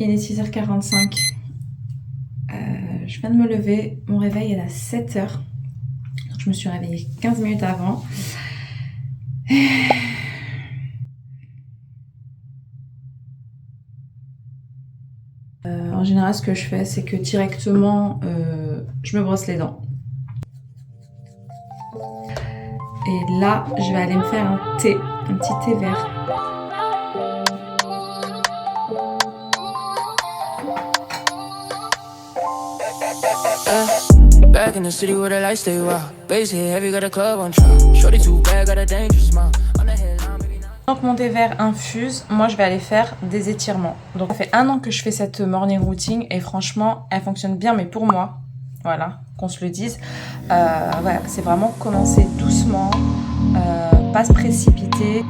il est 6h45. Je viens de me lever. Mon réveil est à 7h. Donc je me suis réveillée 15 minutes avant. En général, ce que je fais, c'est que directement, je me brosse les dents. Et là, je vais aller me faire un thé, un petit thé vert. Back in the city where the lights stay wild. Base hit heavy, got a club on trial. Shorty too bad, got a dangerous smile. On the headline, baby. Donc mon thé vert infuse, moi je vais aller faire des étirements. Donc ça fait 1 an que je fais cette morning routine et franchement elle fonctionne bien, mais pour moi, voilà, qu'on se le dise, voilà, c'est vraiment commencer doucement, pas se précipiter.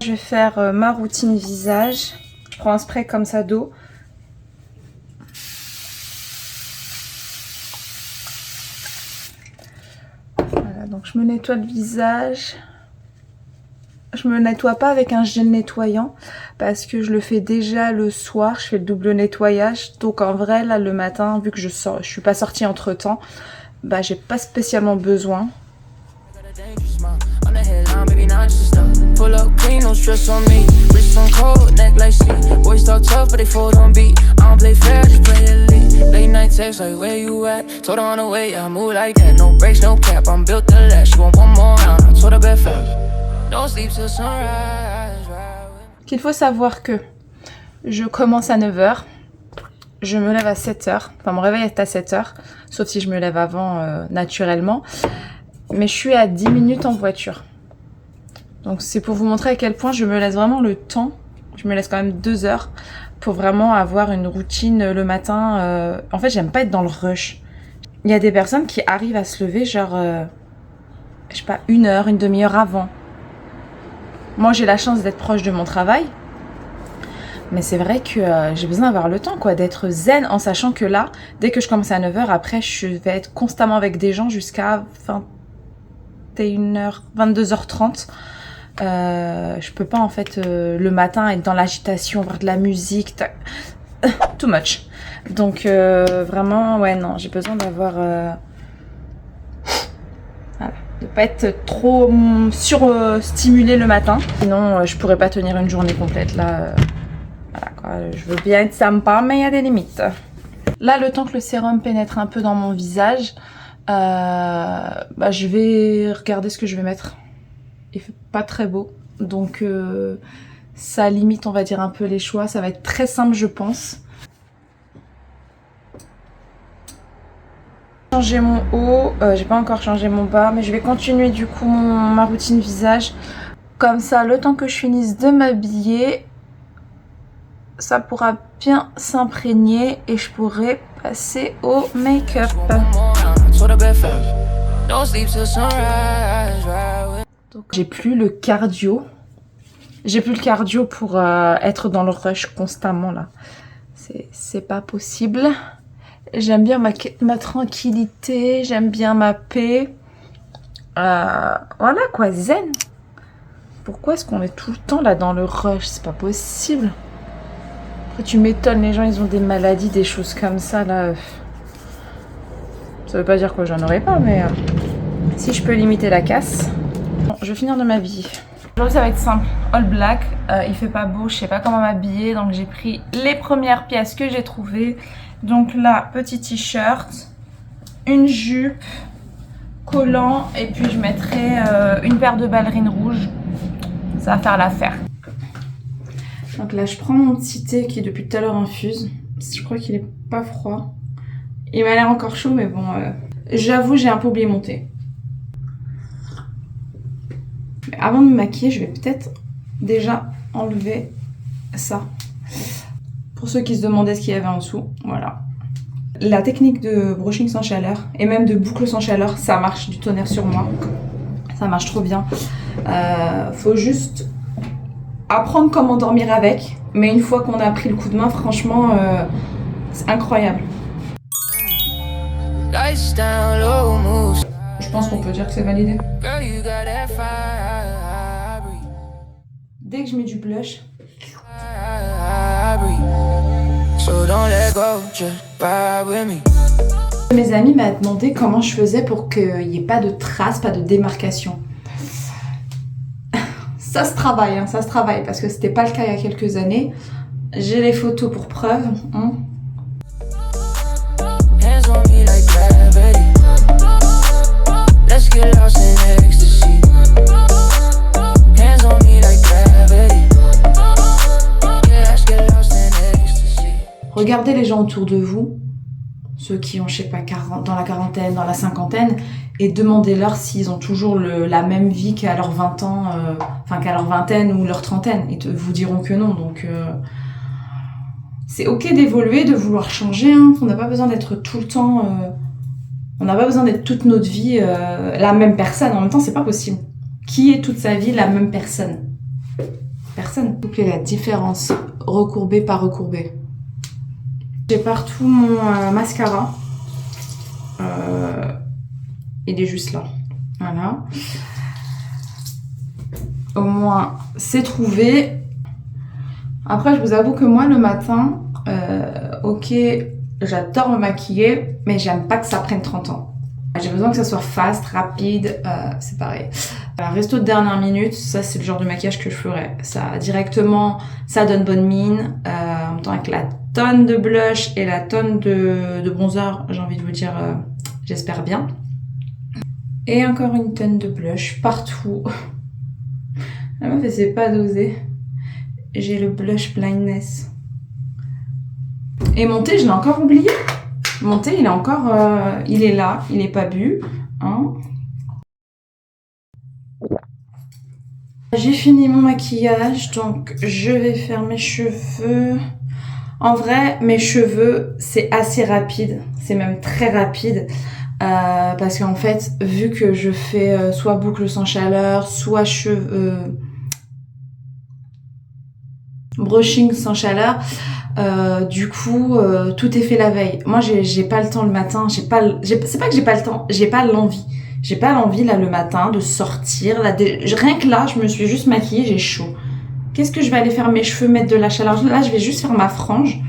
Je vais faire ma routine visage. Je prends un spray comme ça d'eau. Voilà, donc je me nettoie le visage. Je me nettoie pas avec un gel nettoyant parce que je le fais déjà le soir. Je fais le double nettoyage. Donc en vrai, là le matin, vu que je suis pas sortie entre temps, bah j'ai pas spécialement besoin. Pull up clean, no stress on me. Wrist on cold, neck like sleep. Boys talk tough, but they fold on beat. I don't play fair, just play elite. Late night text like where you at? Told her on the way, I move like that. No breaks, no cap, I'm built to last. She want one more round, I told her bet fast. Don't sleep till sunrise. Qu'il faut savoir que je commence à 9h. Je me lève à 7h. Enfin, mon réveil est à 7h. Sauf si je me lève avant naturellement. Mais je suis à 10 minutes en voiture. Donc c'est pour vous montrer à quel point je me laisse vraiment le temps. Je me laisse quand même 2 heures pour vraiment avoir une routine le matin. En fait, j'aime pas être dans le rush. Il y a des personnes qui arrivent à se lever genre, je sais pas, 1 heure, une demi-heure avant. Moi, j'ai la chance d'être proche de mon travail. Mais c'est vrai que j'ai besoin d'avoir le temps, quoi, d'être zen en sachant que là, dès que je commence à 9h, après, je vais être constamment avec des gens jusqu'à 21h, 22h30. Je peux pas en fait le matin être dans l'agitation, voir de la musique, too much. Donc vraiment ouais non, j'ai besoin d'avoir voilà, de pas être trop surstimulée le matin. Sinon je pourrais pas tenir une journée complète là. Voilà quoi, je veux bien être sympa mais il y a des limites. Là le temps que le sérum pénètre un peu dans mon visage, bah, je vais regarder ce que je vais mettre. Il fait pas très beau, donc ça limite on va dire un peu les choix. Ça va être très simple je pense. Changer mon haut, j'ai pas encore changé mon bas, mais je vais continuer du coup ma routine visage. Comme ça, le temps que je finisse de m'habiller, ça pourra bien s'imprégner et je pourrai passer au make-up. Donc, j'ai plus le cardio. J'ai plus le cardio pour être dans le rush constamment là. C'est pas possible. J'aime bien ma tranquillité, j'aime bien ma paix. Voilà quoi, zen. Pourquoi est-ce qu'on est tout le temps là dans le rush? C'est pas possible. Après tu m'étonnes, les gens ils ont des maladies, des choses comme ça là. Ça veut pas dire que j'en aurais pas, mais si je peux limiter la casse. Bon, je vais finir de m'habiller. Aujourd'hui ça va être simple, all black, il fait pas beau, je sais pas comment m'habiller, donc j'ai pris les premières pièces que j'ai trouvées. Donc là, petit t-shirt, une jupe, collant, et puis je mettrai une paire de ballerines rouges, ça va faire l'affaire. Donc là je prends mon petit thé qui depuis tout à l'heure infuse, je crois qu'il est pas froid. Il m'a l'air encore chaud mais bon, j'avoue j'ai un peu oublié mon thé. Mais avant de me maquiller, je vais peut-être déjà enlever ça. Pour ceux qui se demandaient ce qu'il y avait en dessous, voilà. La technique de brushing sans chaleur et même de boucle sans chaleur, ça marche du tonnerre sur moi. Ça marche trop bien. Faut juste apprendre comment dormir avec. Mais une fois qu'on a pris le coup de main, franchement, c'est incroyable. Je pense qu'on peut dire que c'est validé. Dès que je mets du blush, mes amis m'ont demandé comment je faisais pour qu'il n'y ait pas de traces, pas de démarcation. Ça se travaille, hein, ça se travaille, parce que c'était pas le cas il y a quelques années. J'ai les photos pour preuve. Hein. Regardez les gens autour de vous, ceux qui ont, je sais pas, dans la quarantaine, dans la cinquantaine, et demandez-leur s'ils ont toujours la même vie qu'à leurs 20 ans, enfin qu'à leur vingtaine ou leur trentaine. Ils vous diront que non. Donc, c'est ok d'évoluer, de vouloir changer. Hein. On n'a pas besoin d'être tout le temps... on n'a pas besoin d'être toute notre vie la même personne. En même temps, c'est pas possible. Qui est toute sa vie la même personne? Personne. S'il vous plaît, la différence. Recourbé par recourbé. J'ai partout mon mascara. Il est juste là. Voilà. Au moins, c'est trouvé. Après, je vous avoue que moi, le matin, ok, j'adore me maquiller, mais j'aime pas que ça prenne 30 ans. J'ai besoin que ça soit fast, rapide, c'est pareil. Alors, resto de dernière minute, ça c'est le genre de maquillage que je ferais. Ça, directement, ça donne bonne mine. En même temps, avec la tonne de blush et la tonne de bronzer, j'ai envie de vous dire, j'espère bien. Et encore une tonne de blush partout. La meuf, elle sait pas doser. J'ai le blush blindness. Et mon thé, je l'ai encore oublié. Mon thé, il est encore... il est là, il est pas bu. Hein. J'ai fini mon maquillage, donc je vais faire mes cheveux. En vrai, mes cheveux, c'est assez rapide. C'est même très rapide. Parce qu'en fait, vu que je fais soit boucle sans chaleur, soit cheveux... brushing sans chaleur, du coup tout est fait la veille. Moi j'ai pas le temps le matin, c'est pas que j'ai pas le temps, j'ai pas l'envie. J'ai pas l'envie là le matin de sortir là, rien que là je me suis juste maquillée, j'ai chaud. Qu'est-ce que je vais aller faire mes cheveux, mettre de la chaleur? Là je vais juste faire ma frange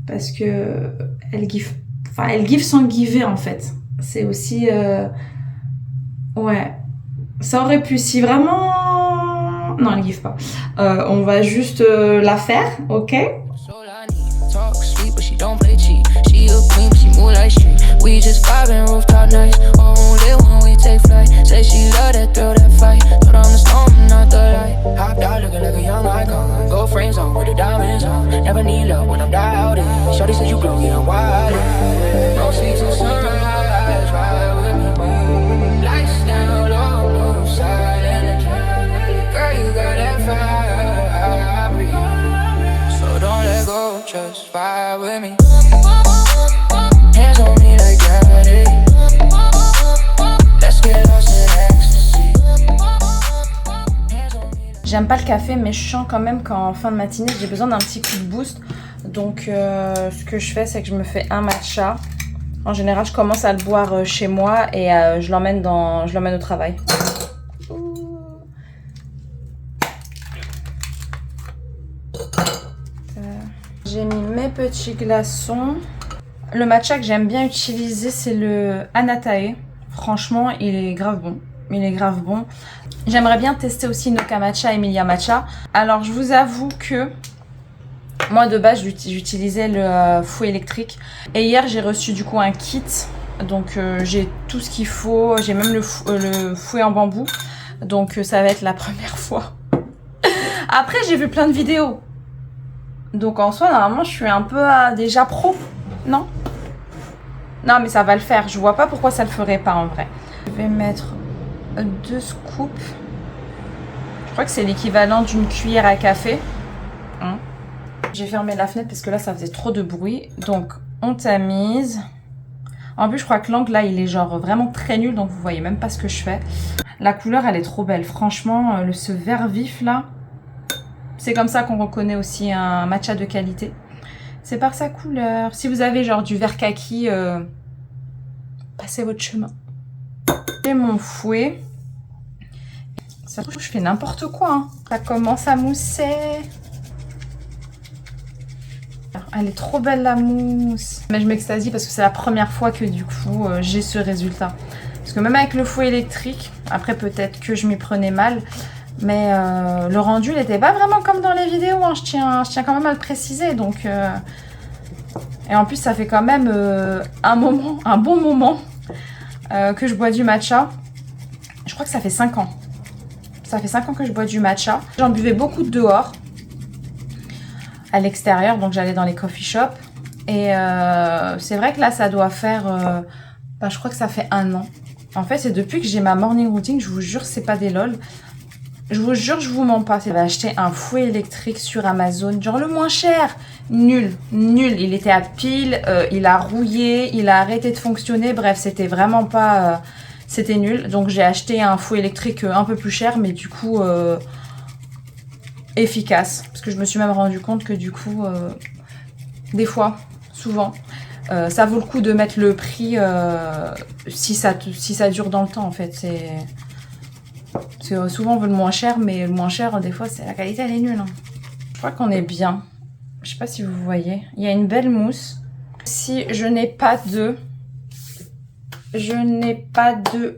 parce que elle give sans giver en fait. C'est aussi ouais. Ça aurait pu, si vraiment... Non, elle give pas. On va juste la faire, ok? Just vibe with me. Hands on me like gravity. Let's get lost in ecstasy. J'aime pas le café, mais je sens quand même qu'en fin de matinée, j'ai besoin d'un petit coup de boost. Donc, ce que je fais, c'est que je me fais un matcha. En général, je commence à le boire chez moi et je l'emmène au travail. J'ai mis mes petits glaçons. Le matcha que j'aime bien utiliser, c'est le Anatae. Franchement, il est grave bon. Il est grave bon. J'aimerais bien tester aussi Noka Matcha, Emilia Matcha. Alors, je vous avoue que moi, de base, j'utilisais le fouet électrique. Et hier, j'ai reçu du coup un kit. Donc, j'ai tout ce qu'il faut. J'ai même le fouet en bambou. Donc, ça va être la première fois. Après, j'ai vu plein de vidéos. Donc en soi, normalement, je suis un peu déjà pro, non? Non, mais ça va le faire. Je vois pas pourquoi ça le ferait pas en vrai. Je vais mettre 2 scoops. Je crois que c'est l'équivalent d'une cuillère à café. J'ai fermé la fenêtre parce que là, ça faisait trop de bruit. Donc, on tamise. En plus, je crois que l'angle, là, il est genre vraiment très nul. Donc, vous voyez même pas ce que je fais. La couleur, elle est trop belle. Franchement, ce vert vif, là, c'est comme ça qu'on reconnaît aussi un matcha de qualité. C'est par sa couleur. Si vous avez genre du vert kaki, passez votre chemin. J'ai mon fouet. Ça trouve que je fais n'importe quoi. Hein. Ça commence à mousser. Elle est trop belle la mousse. Mais je m'extasie parce que c'est la première fois que du coup j'ai ce résultat. Parce que même avec le fouet électrique, après peut-être que je m'y prenais mal, mais le rendu n'était pas vraiment comme dans les vidéos. Hein. Je tiens quand même à le préciser. Donc, et en plus ça fait quand même un bon moment que je bois du matcha. Je crois que ça fait 5 ans. Ça fait 5 ans que je bois du matcha. J'en buvais beaucoup dehors, à l'extérieur, donc j'allais dans les coffee shops. Et c'est vrai que là, ça doit faire... je crois que ça fait 1 an. En fait, c'est depuis que j'ai ma morning routine, je vous jure, c'est pas des lol. Je vous jure, je vous mens pas. J'ai acheté un fouet électrique sur Amazon, genre le moins cher. Nul. Il était à pile, il a rouillé, il a arrêté de fonctionner. Bref, c'était vraiment pas... c'était nul. Donc j'ai acheté un fouet électrique un peu plus cher, mais du coup efficace. Parce que je me suis même rendu compte que du coup, des fois, souvent, ça vaut le coup de mettre le prix si ça dure dans le temps en fait. Souvent on veut le moins cher, mais le moins cher, des fois, la qualité elle est nulle. Hein. Je crois qu'on est bien. Je sais pas si vous voyez. Il y a une belle mousse. Si je n'ai pas de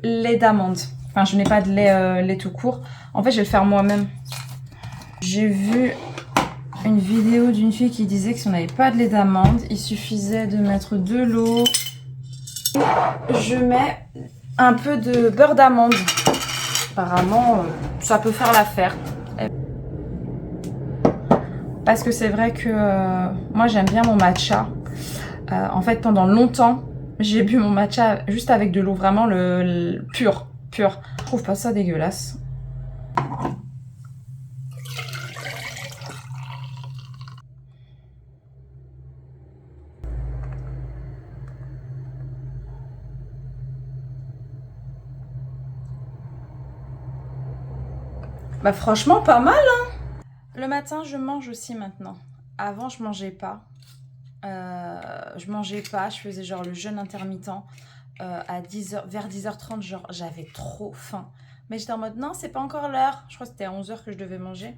lait d'amande. Enfin, je n'ai pas de lait tout court. En fait, je vais le faire moi-même. J'ai vu une vidéo d'une fille qui disait que si on n'avait pas de lait d'amande, il suffisait de mettre de l'eau. Je mets un peu de beurre d'amande. Apparemment, ça peut faire l'affaire. Parce que c'est vrai que moi, j'aime bien mon matcha. En fait, pendant longtemps, j'ai bu mon matcha juste avec de l'eau, vraiment le pur. Je trouve pas ça dégueulasse. Bah franchement, pas mal, hein. Le matin, je mange aussi maintenant. Avant, je mangeais pas. Je faisais genre le jeûne intermittent à 10h, vers 10h30, genre j'avais trop faim. Mais j'étais en mode non, c'est pas encore l'heure. Je crois que c'était à 11h que je devais manger.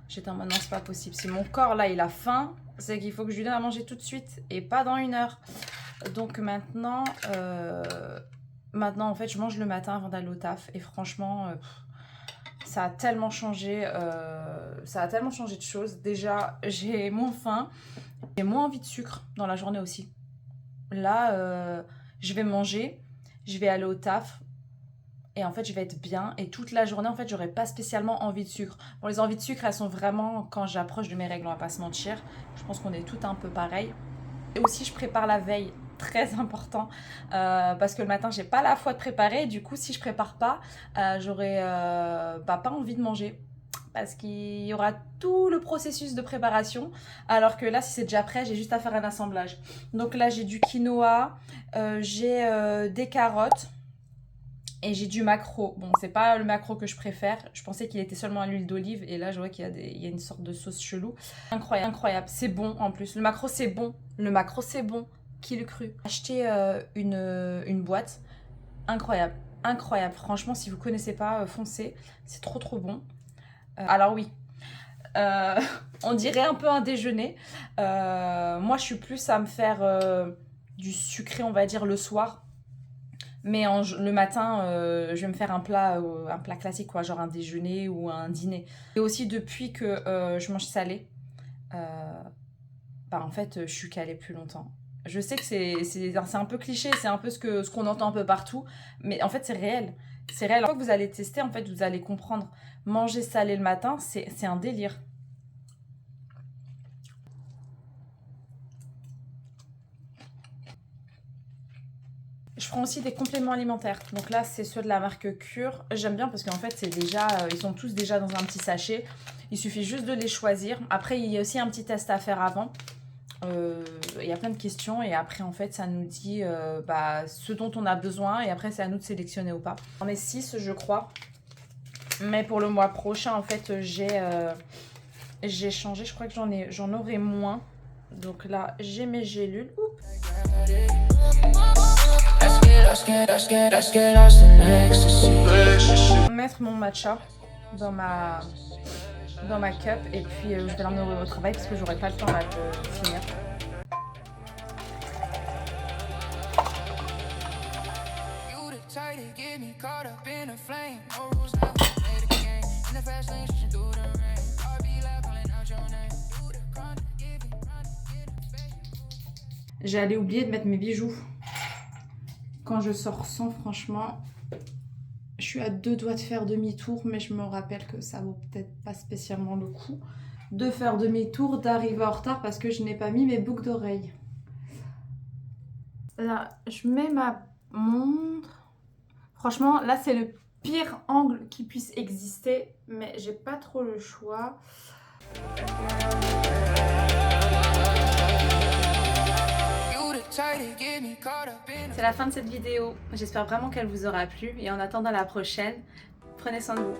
J'étais en mode non, c'est pas possible. Si mon corps là il a faim, c'est qu'il faut que je lui donne à manger tout de suite et pas dans 1 heure. Donc maintenant, en fait, je mange le matin avant d'aller au taf et franchement, ça a tellement changé. De choses. Déjà, j'ai moins faim. J'ai moins envie de sucre dans la journée aussi. Là, je vais manger, je vais aller au taf et en fait, je vais être bien. Et toute la journée, en fait, j'aurai pas spécialement envie de sucre. Bon, les envies de sucre, elles sont vraiment quand j'approche de mes règles, on va pas se mentir. Je pense qu'on est toutes un peu pareil. Et aussi, je prépare la veille, très important, parce que le matin, j'ai pas la foi de préparer. Du coup, si je prépare pas, j'aurai pas envie de manger. Parce qu'il y aura tout le processus de préparation. Alors que là, si c'est déjà prêt, j'ai juste à faire un assemblage. Donc là, j'ai du quinoa, j'ai des carottes et j'ai du maquereau. Bon, c'est pas le maquereau que je préfère. Je pensais qu'il était seulement à l'huile d'olive. Et là, je vois qu'il y a une sorte de sauce chelou. Incroyable. C'est bon en plus. Le maquereau, c'est bon. Qui l'eût cru? Acheter une boîte. Incroyable. Franchement, si vous connaissez pas, foncez. C'est trop bon. Alors oui, on dirait un peu un déjeuner. Moi, je suis plus à me faire du sucré, on va dire, le soir. Mais le matin, je vais me faire un plat classique, quoi, genre un déjeuner ou un dîner. Et aussi, depuis que je mange salé, en fait, je suis calée plus longtemps. Je sais que c'est un peu cliché, c'est un peu ce qu'on entend un peu partout. Mais en fait, c'est réel. C'est réel. Une fois que vous allez tester, en fait, vous allez comprendre. Manger salé le matin, c'est un délire. Je prends aussi des compléments alimentaires. Donc là, c'est ceux de la marque Cure. J'aime bien parce qu'en fait, c'est déjà, ils sont tous déjà dans un petit sachet. Il suffit juste de les choisir. Après, il y a aussi un petit test à faire avant. Il y a plein de questions et après, en fait, ça nous dit ce dont on a besoin. Et après, c'est à nous de sélectionner ou pas. On est 6, je crois. Mais pour le mois prochain, en fait, j'ai changé. Je crois que j'en aurai moins. Donc là, j'ai mes gélules. Mettre mon matcha dans ma cup et puis je vais l'emmener au travail parce que j'aurai pas le temps là de finir. J'allais oublier de mettre mes bijoux. Quand je sors sans, franchement, je suis à 2 doigts de faire demi-tour, mais je me rappelle que ça vaut peut-être pas spécialement le coup de faire demi-tour, d'arriver en retard parce que je n'ai pas mis mes boucles d'oreilles. Là, je mets ma montre. Franchement, là, c'est le pire angle qui puisse exister, mais j'ai pas trop le choix. C'est la fin de cette vidéo. J'espère vraiment qu'elle vous aura plu et en attendant la prochaine, prenez soin de vous.